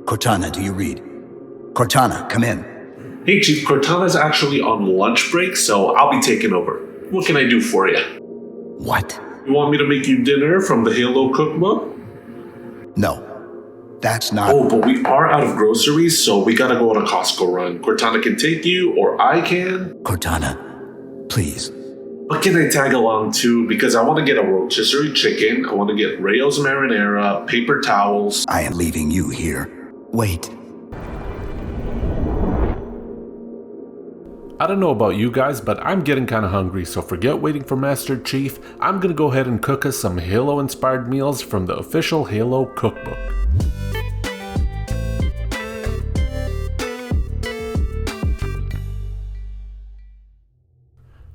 Cortana, do you read? Cortana, come in. Hey Chief, Cortana's actually on lunch break, so I'll be taking over. What can I do for you? What? You want me to make you dinner from the HALO Cookbook? No, that's not... Oh, but we are out of groceries, so we gotta go on a Costco run. Cortana can take you, or I can. Cortana, please. But can I tag along too? Because I want to get a rotisserie chicken, I want to get Rayo's marinara, paper towels. I am leaving you here. Wait. I don't know about you guys, but I'm getting kinda hungry, so forget waiting for Master Chief. I'm gonna go ahead and cook us some Halo inspired meals from the official Halo Cookbook.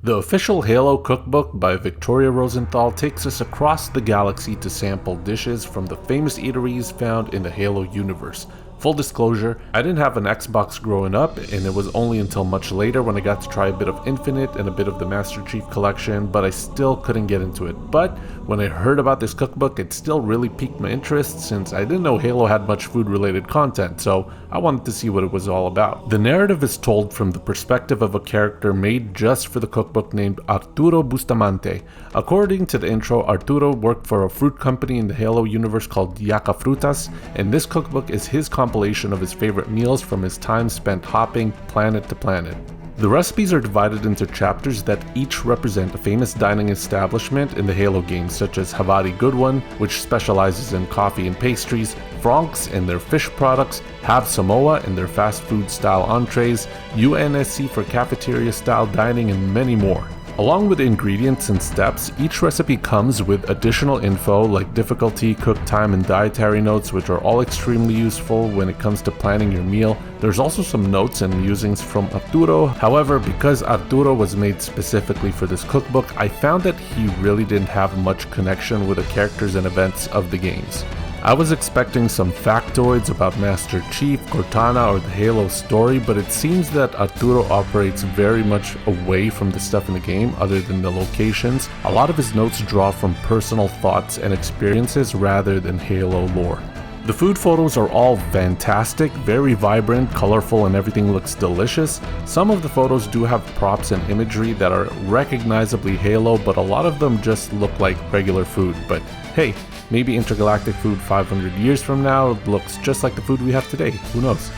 The official Halo Cookbook by Victoria Rosenthal takes us across the galaxy to sample dishes from the famous eateries found in the Halo universe. Full disclosure, I didn't have an Xbox growing up, and it was only until much later when I got to try a bit of Infinite and a bit of the Master Chief Collection, but I still couldn't get into it. But when I heard about this cookbook, it still really piqued my interest since I didn't know Halo had much food related content, so I wanted to see what it was all about. The narrative is told from the perspective of a character made just for the cookbook named Arturo Bustamante. According to the intro, Arturo worked for a fruit company in the Halo universe called Yaca Frutas, and this cookbook is his compilation of his favorite meals from his time spent hopping planet to planet. The recipes are divided into chapters that each represent a famous dining establishment in the Halo games, such as Havari Goodwin, which specializes in coffee and pastries, Fronk's and their fish products, Have Samoa and their fast food style entrees, UNSC for cafeteria style dining, and many more. Along with ingredients and steps, each recipe comes with additional info like difficulty, cook time, and dietary notes, which are all extremely useful when it comes to planning your meal. There's also some notes and musings from Arturo. However, because Arturo was made specifically for this cookbook, I found that he really didn't have much connection with the characters and events of the games. I was expecting some factoids about Master Chief, Cortana, or the Halo story, but it seems that Arturo operates very much away from the stuff in the game other than the locations. A lot of his notes draw from personal thoughts and experiences rather than Halo lore. The food photos are all fantastic, very vibrant, colorful, and everything looks delicious. Some of the photos do have props and imagery that are recognizably Halo, but a lot of them just look like regular food. But hey, maybe intergalactic food 500 years from now looks just like the food we have today, who knows?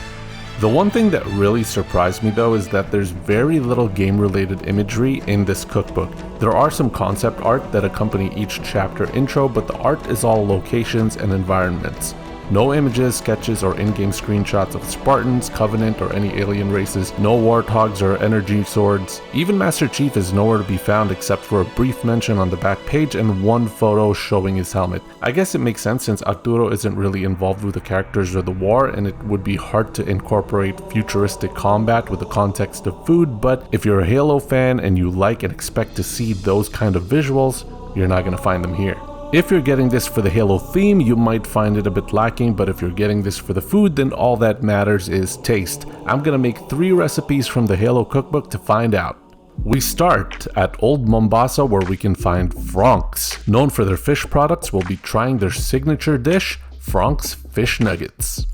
The one thing that really surprised me though is that there's very little game related imagery in this cookbook. There are some concept art that accompany each chapter intro, but the art is all locations and environments. No images, sketches, or in-game screenshots of Spartans, Covenant, or any alien races, no warthogs or energy swords. Even Master Chief is nowhere to be found except for a brief mention on the back page and one photo showing his helmet. I guess it makes sense since Arturo isn't really involved with the characters or the war, and it would be hard to incorporate futuristic combat with the context of food, but if you're a Halo fan and you like and expect to see those kind of visuals, you're not going to find them here. If you're getting this for the Halo theme, you might find it a bit lacking, but if you're getting this for the food, then all that matters is taste. I'm gonna make 3 recipes from the Halo cookbook to find out. We start at Old Mombasa, where we can find Fronk's. Known for their fish products, we'll be trying their signature dish, Fronk's Fish Nuggets.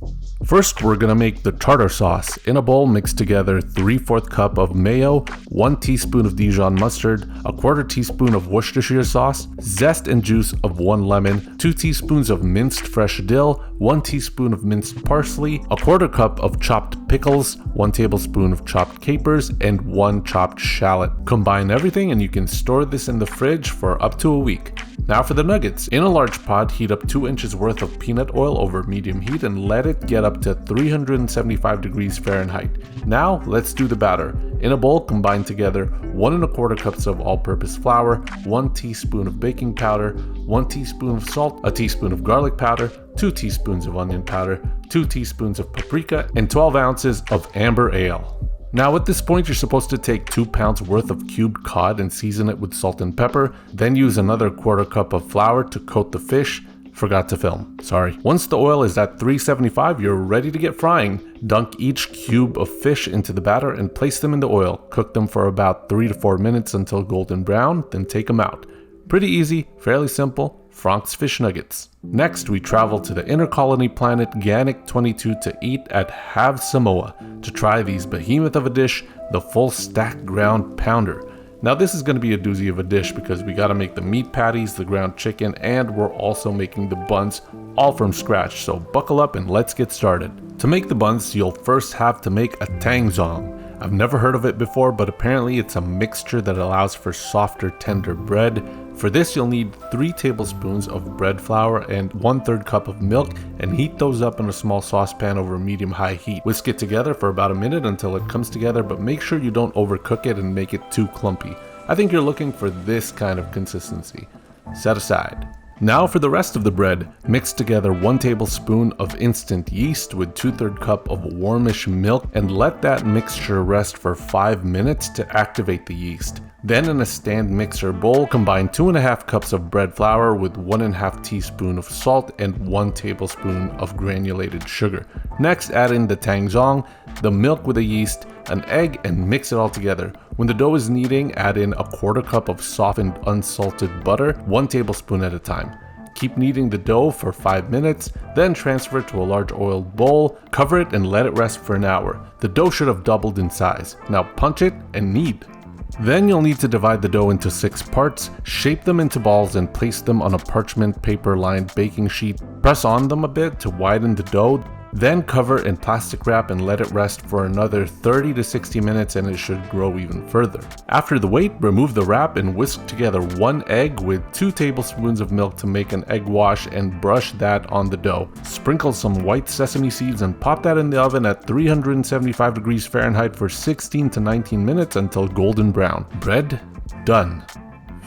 First, we're gonna make the tartar sauce. In a bowl, mix together 3/4 cup of mayo, 1 teaspoon of Dijon mustard, a 1/4 teaspoon of Worcestershire sauce, zest and juice of 1 lemon, 2 teaspoons of minced fresh dill, 1 teaspoon of minced parsley, a 1/4 cup of chopped pickles, 1 tablespoon of chopped capers, and 1 chopped shallot. Combine everything and you can store this in the fridge for up to a week. Now for the nuggets. In a large pot, heat up 2 inches worth of peanut oil over medium heat and let it get up to 375 degrees Fahrenheit. Now let's do the batter. In a bowl, combine together 1 1/4 cups of all-purpose flour, 1 teaspoon of baking powder, 1 teaspoon of salt, a teaspoon of garlic powder, 2 teaspoons of onion powder, 2 teaspoons of paprika, and 12 ounces of amber ale. Now at this point, you're supposed to take 2 pounds worth of cubed cod and season it with salt and pepper, then use another 1/4 cup of flour to coat the fish. Forgot to film, sorry. Once the oil is at 375, you're ready to get frying. Dunk each cube of fish into the batter and place them in the oil. Cook them for about 3 to 4 minutes until golden brown, then take them out. Pretty easy, fairly simple. Fronk's fish nuggets. Next, we travel to the inner colony planet Gannic 22 to eat at Have Samoa to try these behemoth of a dish, the full stack ground pounder. Now this is going to be a doozy of a dish because we got to make the meat patties, the ground chicken, and we're also making the buns all from scratch, so buckle up and let's get started. To make the buns, you'll first have to make a tangzong. I've never heard of it before, but apparently it's a mixture that allows for softer, tender bread. For this, you'll need 3 tablespoons of bread flour and 1/3 cup of milk, and heat those up in a small saucepan over medium-high heat. Whisk it together for about a minute until it comes together, but make sure you don't overcook it and make it too clumpy. I think you're looking for this kind of consistency. Set aside. Now for the rest of the bread, mix together 1 tablespoon of instant yeast with 2/3 cup of warmish milk and let that mixture rest for 5 minutes to activate the yeast. Then in a stand mixer bowl, combine 2.5 cups of bread flour with 1.5 teaspoon of salt and 1 tablespoon of granulated sugar. Next, add in the tangzong, the milk with the yeast, an egg, and mix it all together. When the dough is kneading, add in 1/4 cup of softened unsalted butter, 1 tablespoon at a time. Keep kneading the dough for 5 minutes, then transfer it to a large oiled bowl, cover it and let it rest for an hour. The dough should have doubled in size. Now punch it and knead. Then you'll need to divide the dough into 6 parts, shape them into balls and place them on a parchment paper lined baking sheet. Press on them a bit to widen the dough, then cover in plastic wrap and let it rest for another 30 to 60 minutes and it should grow even further. After the wait, remove the wrap and whisk together 1 egg with 2 tablespoons of milk to make an egg wash and brush that on the dough. Sprinkle some white sesame seeds and pop that in the oven at 375 degrees Fahrenheit for 16 to 19 minutes until golden brown. Bread done.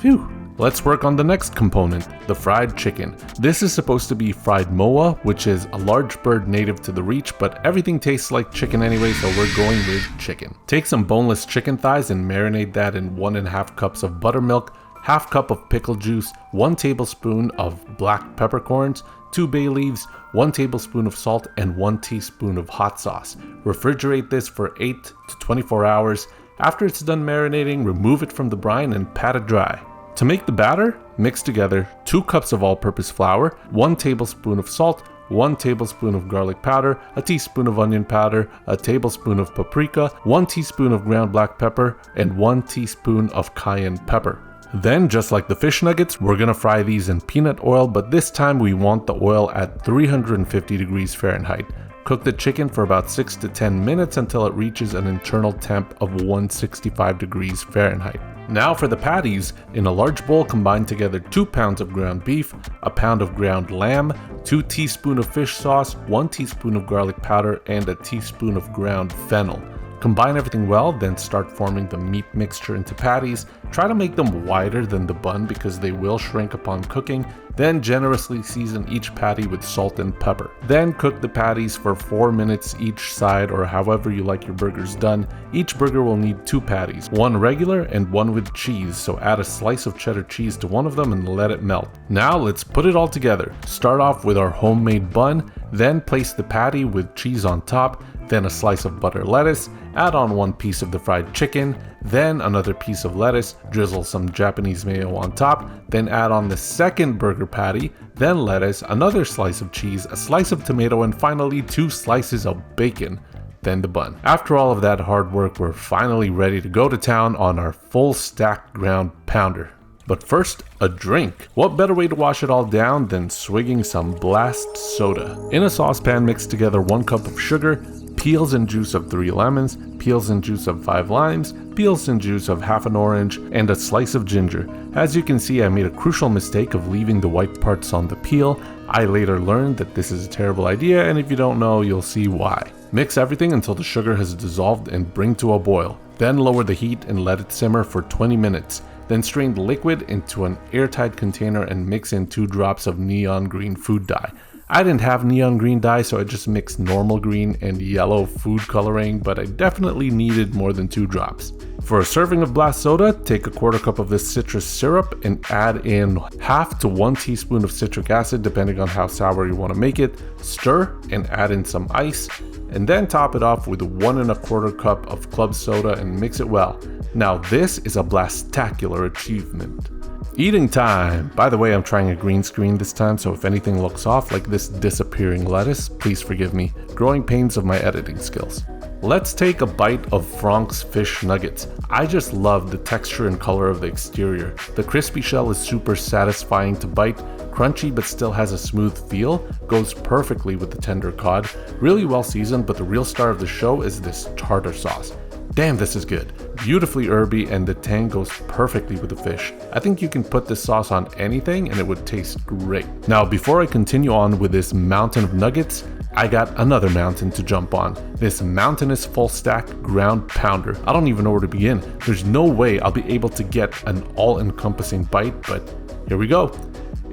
Phew. Let's work on the next component, the fried chicken. This is supposed to be fried moa, which is a large bird native to the reach, but everything tastes like chicken anyway, so we're going with chicken. Take some boneless chicken thighs and marinate that in 1.5 cups of buttermilk, 1/2 cup of pickle juice, 1 tablespoon of black peppercorns, 2 bay leaves, 1 tablespoon of salt, and 1 teaspoon of hot sauce. Refrigerate this for 8 to 24 hours. After it's done marinating, remove it from the brine and pat it dry. To make the batter, mix together 2 cups of all-purpose flour, 1 tablespoon of salt, 1 tablespoon of garlic powder, a teaspoon of onion powder, a tablespoon of paprika, 1 teaspoon of ground black pepper, and 1 teaspoon of cayenne pepper. Then, just like the fish nuggets, we're gonna fry these in peanut oil, but this time we want the oil at 350 degrees Fahrenheit. Cook the chicken for about 6 to 10 minutes until it reaches an internal temp of 165 degrees Fahrenheit. Now for the patties, in a large bowl combine together 2 pounds of ground beef, a pound of ground lamb, 2 teaspoons of fish sauce, 1 teaspoon of garlic powder, and a teaspoon of ground fennel. Combine everything well, then start forming the meat mixture into patties. Try to make them wider than the bun because they will shrink upon cooking. Then generously season each patty with salt and pepper. Then cook the patties for 4 minutes each side, or however you like your burgers done. Each burger will need 2 patties, 1 regular and 1 with cheese, so add a slice of cheddar cheese to one of them and let it melt. Now let's put it all together. Start off with our homemade bun, then place the patty with cheese on top, then a slice of butter lettuce, add on 1 piece of the fried chicken, then another piece of lettuce, drizzle some Japanese mayo on top, then add on the second burger patty, then lettuce, another slice of cheese, a slice of tomato, and finally 2 slices of bacon, then the bun. After all of that hard work, we're finally ready to go to town on our full stack ground pounder. But first, a drink. What better way to wash it all down than swigging some Blast soda? In a saucepan, mix together 1 cup of sugar, peels and juice of 3 lemons, peels and juice of 5 limes, peels and juice of half an orange, and a slice of ginger. As you can see, I made a crucial mistake of leaving the white parts on the peel. I later learned that this is a terrible idea, and if you don't know, you'll see why. Mix everything until the sugar has dissolved and bring to a boil. Then lower the heat and let it simmer for 20 minutes. Then strain the liquid into an airtight container and mix in 2 drops of neon green food dye. I didn't have neon green dye, so I just mixed normal green and yellow food coloring, but I definitely needed more than 2 drops. For a serving of Blast soda, take a 1/4 cup of this citrus syrup and add in 1/2 to 1 teaspoon of citric acid, depending on how sour you want to make it. Stir and add in some ice, and then top it off with 1 1/4 cup of club soda and mix it well. Now this is a Blastacular achievement. Eating time! By the way, I'm trying a green screen this time, so if anything looks off like this disappearing lettuce, please forgive me. Growing pains of my editing skills. Let's take a bite of Fronk's fish nuggets. I just love the texture and color of the exterior. The crispy shell is super satisfying to bite, crunchy but still has a smooth feel, goes perfectly with the tender cod, really well seasoned, but the real star of the show is this tartar sauce. Damn, this is good. Beautifully herby, and the tang goes perfectly with the fish. I think you can put this sauce on anything and it would taste great. Now, before I continue on with this mountain of nuggets, I got another mountain to jump on. This mountainous full stack ground pounder. I don't even know where to begin. There's no way I'll be able to get an all-encompassing bite, but here we go.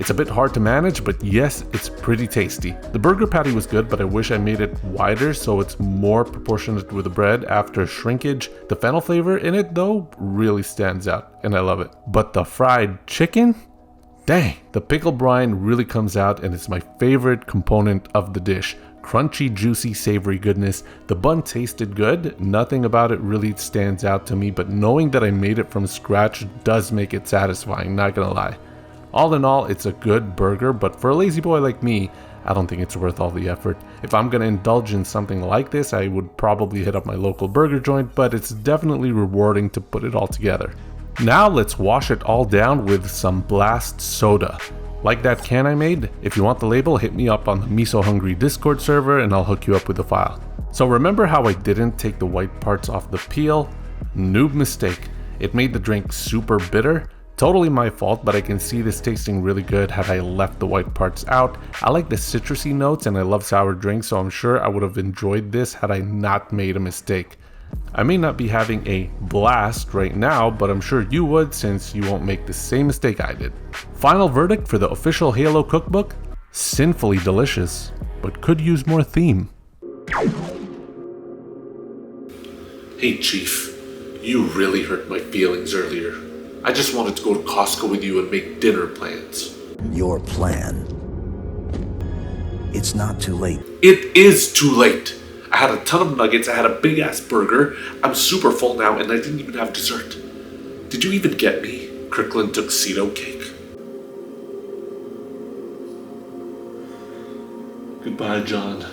It's a bit hard to manage, but yes, it's pretty tasty. The burger patty was good, but I wish I made it wider so it's more proportionate with the bread after shrinkage. The fennel flavor in it, though, really stands out, and I love it. But the fried chicken? Dang, the pickle brine really comes out, and it's my favorite component of the dish. Crunchy, juicy, savory goodness. The bun tasted good. Nothing about it really stands out to me, but knowing that I made it from scratch does make it satisfying, not gonna lie. All in all, it's a good burger, but for a lazy boy like me, I don't think it's worth all the effort. If I'm gonna indulge in something like this, I would probably hit up my local burger joint, but it's definitely rewarding to put it all together. Now let's wash it all down with some Blast soda. Like that can I made? If you want the label, hit me up on the MisoHungrie Discord server and I'll hook you up with the file. So remember how I didn't take the white parts off the peel? Noob mistake. It made the drink super bitter. Totally my fault, but I can see this tasting really good had I left the white parts out. I like the citrusy notes and I love sour drinks, so I'm sure I would have enjoyed this had I not made a mistake. I may not be having a blast right now, but I'm sure you would since you won't make the same mistake I did. Final verdict for the official HALO Cookbook? Sinfully delicious, but could use more theme. Hey Chief, you really hurt my feelings earlier. I just wanted to go to Costco with you and make dinner plans. Your plan. It's not too late. It is too late. I had a ton of nuggets, I had a big ass burger, I'm super full now, and I didn't even have dessert. Did you even get me? Kirkland tuxedo cake. Goodbye, John.